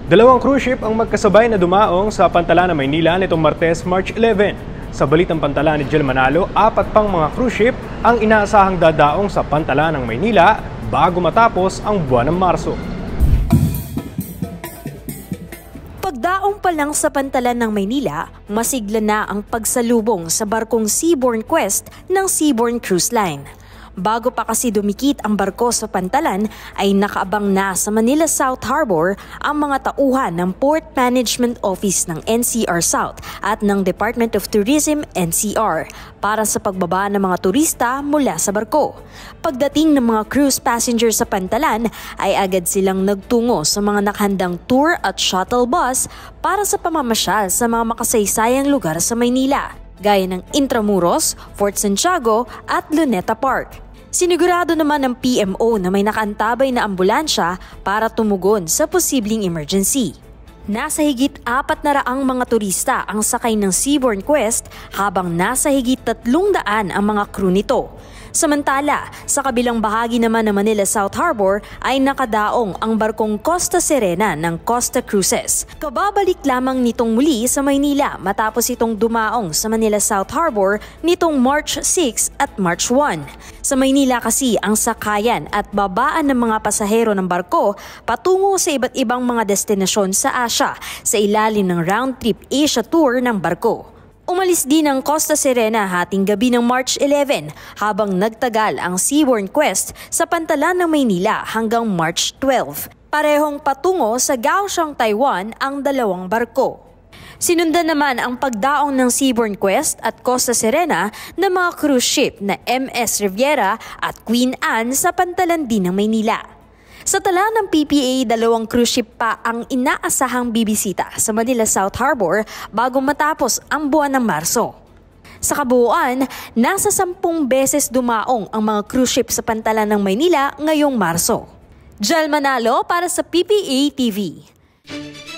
Dalawang cruise ship ang magkasabay na dumaong sa Pantalan ng Maynila nitong Martes, March 11. Sa balitang Pantalan ni Jill Manalo, 4 pang mga cruise ship ang inaasahang dadaong sa Pantalan ng Maynila bago matapos ang buwan ng Marso. Pagdaong pa lang sa Pantalan ng Maynila, masigla na ang pagsalubong sa barkong Seabourn Quest ng Seabourn Cruise Line. Bago pa kasi dumikit ang barko sa Pantalan ay nakaabang na sa Manila South Harbor ang mga tauhan ng Port Management Office ng NCR South at ng Department of Tourism NCR para sa pagbaba ng mga turista mula sa barko. Pagdating ng mga cruise passengers sa Pantalan ay agad silang nagtungo sa mga nakahandang tour at shuttle bus para sa pamamasyal sa mga makasaysayang lugar sa Maynila, gaya ng Intramuros, Fort Santiago at Luneta Park. Sinigurado naman ng PMO na may nakaantabay na ambulansya para tumugon sa posibleng emergency. Nasa higit 400 mga turista ang sakay ng Seabourn Quest habang nasa higit 300 ang mga crew nito. Samantala, sa kabilang bahagi naman ng Manila South Harbor ay nakadaong ang barkong Costa Serena ng Costa Cruises. Kababalik lamang nitong muli sa Maynila matapos itong dumaong sa Manila South Harbor nitong March 6 at March 1. Sa Maynila kasi ang sakayan at babaan ng mga pasahero ng barko patungo sa iba't ibang mga destinasyon sa Asia sa ilalim ng round-trip Asia Tour ng barko. Umalis din ang Costa Serena hating gabi ng March 11 habang nagtagal ang Seabourn Quest sa Pantalan ng Maynila hanggang March 12. Parehong patungo sa Kaohsiung, Taiwan ang dalawang barko. Sinundan naman ang pagdaong ng Seabourn Quest at Costa Serena ng mga cruise ship na MS Riviera at Queen Anne sa Pantalan din ng Maynila. Sa tala ng PPA, 2 cruise ship pa ang inaasahang bibisita sa Manila South Harbor bago matapos ang buwan ng Marso. Sa kabuuan, nasa 10 beses dumaong ang mga cruise ship sa Pantalan ng Maynila ngayong Marso. Jill Manalo para sa PPA TV.